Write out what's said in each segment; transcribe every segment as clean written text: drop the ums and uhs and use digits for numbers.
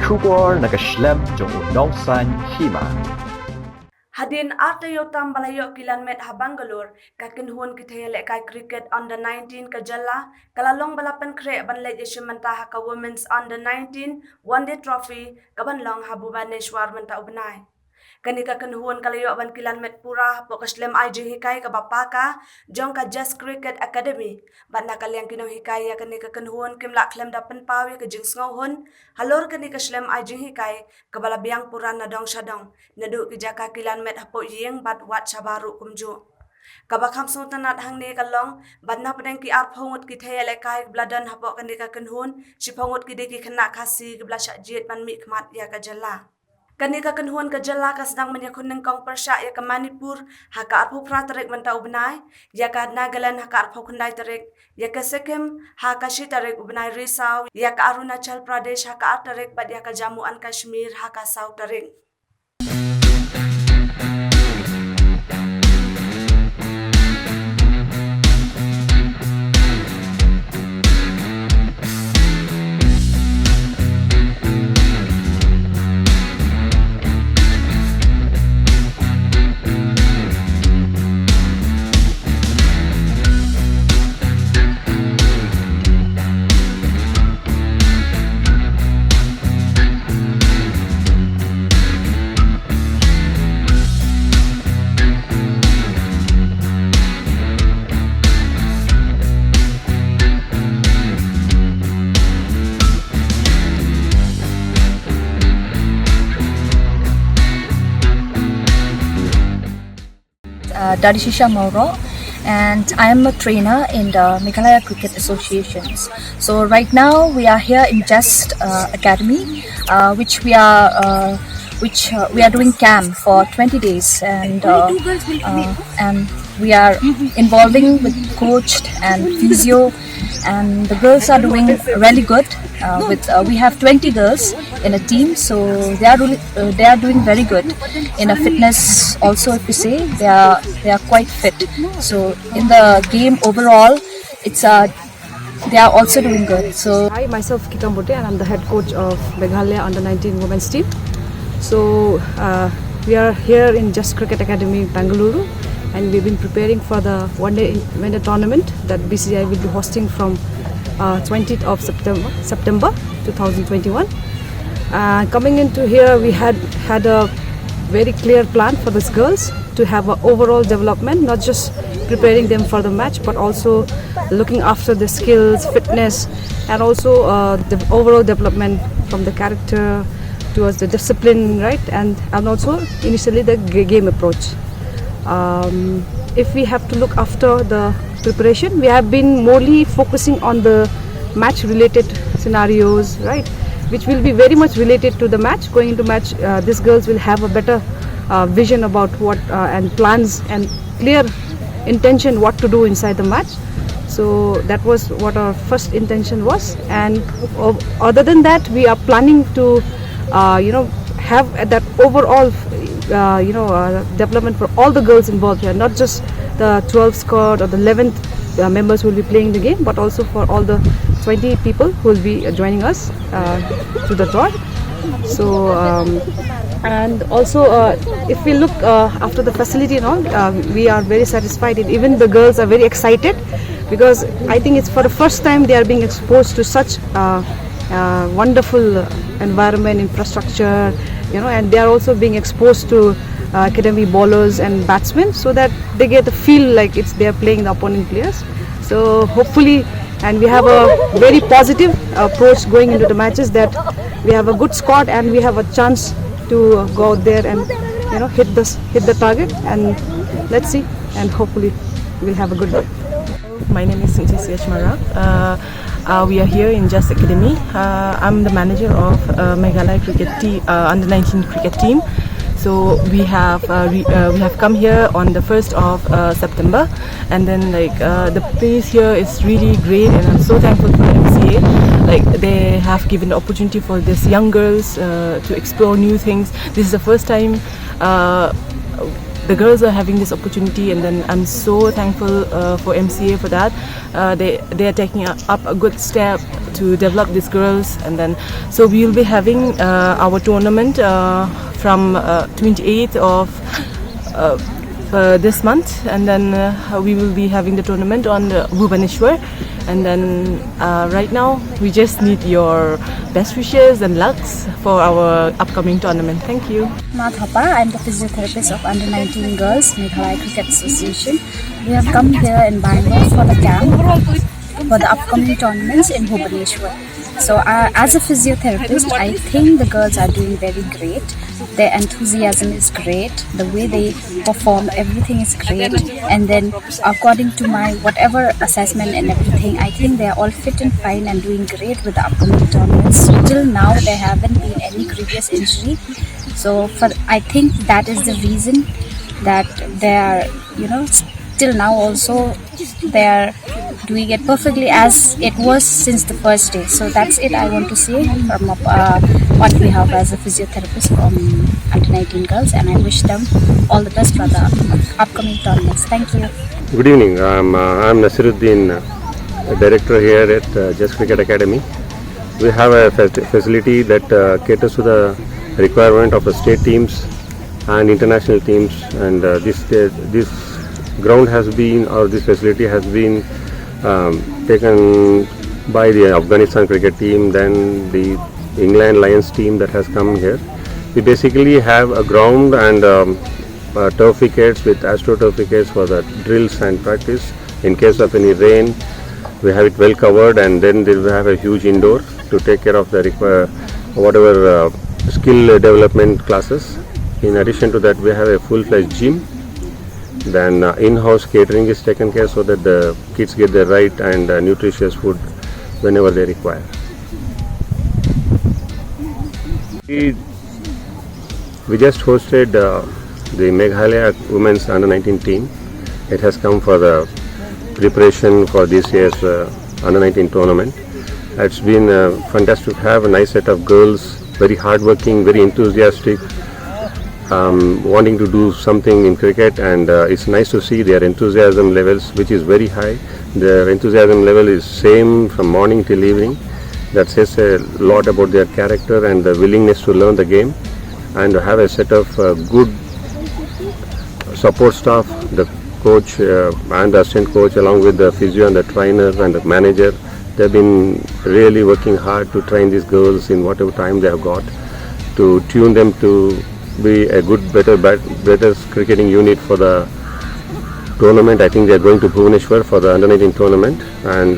Shubor nakaslem jong unongsan Hima. Hadin artayo tambalayo kilanmet habangalore kakinhuan kitayele kay cricket under 19 kajala kalalong balapan kre banlay yeshimanta ka women's under 19 one day trophy kabanlong habubaneshwar manta ubnay. Kani kakinhuan kalayo ban kilanmet pura po kaslem IG hikay kabapaka jong ka Just Cricket Academy ban nakalyang kinong hikaya kani kakinhuan kimla klem dapen pawi ka jing sngohon halor kani kaslem IG hikay kabalabiyang pura na dong shadong nadu kijaka kilanmet hapo ying bat wat sabaru kumju kabakam sultanat hangni kalong badna padang ki arphongot ki thayele kai bladan hapo kani kakinhuan siphongot ki deki Khynnah Khasi kibla Shah Jied ban Mihkhmat ya kajala kani kakinhuan kajala ka sedang menyakun nengkong persya ya ke Manipur haka arpho pra tarik menta ubnai ya ka Nagaland haka arpho kundai tarik ya ke Sikkim haka shi tarik ubnai Risau ya ka Arunachal Pradesh haka ar tarik bad ya ka Jammu and Kashmir haka sau tarik. Shah and I am a trainer in the Meghalaya Cricket Associations. So right now we are here in Just Academy, which we are doing camp for 20 days, and we are involving with coach and physio, and the girls are doing really good. We have 20 girls in a team, so they are doing very good in a fitness. Also, if you say they are quite fit. So in the game overall, they are also doing good. So I myself Kitambote, and I'm the head coach of Meghalaya under 19 women's team. So we are here in Just Cricket Academy, Bengaluru, and we've been preparing for the one-day tournament that BCCI will be hosting from 20th of September 2021. Coming into here, we had a very clear plan for these girls to have an overall development, not just preparing them for the match, but also looking after the skills, fitness, and also the overall development from the character towards the discipline, right? And also initially the game approach. If we have to look after the preparation, we have been morely focusing on the match related scenarios, right, which will be very much related to the match. Going into match, these girls will have a better vision about what and plans and clear intention what to do inside the match. So that was what our first intention was, and other than that, we are planning to have that overall development for all the girls involved here, not just the 12th squad or the 11th members who will be playing the game, but also for all the 20 people who will be joining us to the draw. So and also if we look after the facility and all, we are very satisfied. Even the girls are very excited, because I think it's for the first time they are being exposed to such wonderful environment, infrastructure, and they are also being exposed to academy bowlers and batsmen, so that they get the feel like they are playing the opponent players. So hopefully, and we have a very positive approach going into the matches, that we have a good squad and we have a chance to go out there and hit the target, and let's see, and hopefully we'll have a good day. My name is Sinti Mara. We are here in Just Academy. I'm the manager of Meghalaya cricket team, under 19 cricket team. So we have come here on the 1st of September, and then the place here is really great, and I'm so thankful for MCA. They have given the opportunity for these young girls to explore new things. This is the first time the girls are having this opportunity, and then I'm so thankful for MCA for that. They are taking up a good step to develop these girls, and then so we will be having our tournament from 28th of this month, and then we will be having the tournament on Bhubaneswar. And then right now we just need your best wishes and lucks for our upcoming tournament. Thank you. I'm the physiotherapist of Under 19 Girls Meghalaya Cricket Association. We have come here in Bangalore for the camp for the upcoming tournaments in Bhubaneswar. So as a physiotherapist, I think the girls are doing very great. Their enthusiasm is great. The way they perform, everything is great. And then according to my whatever assessment and everything, I think they are all fit and fine and doing great with the upcoming tournaments. Till now, there haven't been any previous injury. So I think that is the reason that they are, till now also they are doing it perfectly as it was since the first day. So that's it I want to say from what we have as a physiotherapist from Under 19 Girls, and I wish them all the best for the upcoming tournaments. Thank you. Good evening. I'm Nasiruddin, director here at Just Cricket Academy. We have a facility that caters to the requirement of the state teams and international teams, and this ground has been, or this facility has been taken by the Afghanistan cricket team, then the England Lions team that has come here. We basically have a ground and turf wickets with astroturf wickets for the drills and practice. In case of any rain, we have it well covered, and then we have a huge indoor to take care of the whatever skill development classes. In addition to that, we have a full-fledged gym. Then in-house catering is taken care so that the kids get the right and nutritious food whenever they require. We just hosted the Meghalaya Women's Under 19 team. It has come for the preparation for this year's Under 19 tournament. It's been fantastic to have a nice set of girls, very hardworking, very enthusiastic, wanting to do something in cricket, and it's nice to see their enthusiasm levels, which is very high. Their enthusiasm level is same from morning till evening. That says a lot about their character and the willingness to learn the game, and to have a set of good support staff, the coach and the assistant coach, along with the physio and the trainer and the manager. They've been really working hard to train these girls in whatever time they have got, to tune them to be a good, better cricketing unit for the tournament. I think they are going to Bhubaneswar for the Under 19 tournament, and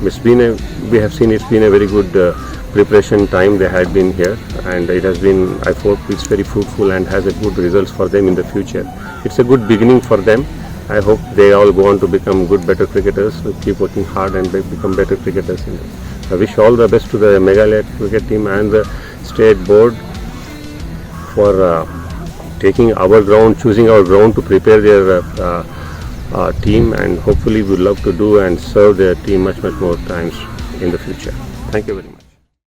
we have seen it's been a very good preparation time they had been here, and it has been, I hope it's very fruitful and has a good results for them in the future. It's a good beginning for them. I hope they all go on to become good, better cricketers, keep working hard and become better cricketers. I wish all the best to the Meghalaya cricket team and the state board for taking our ground, choosing our ground to prepare their team, and hopefully we would love to do and serve their team much more times in the future. Thank you very much.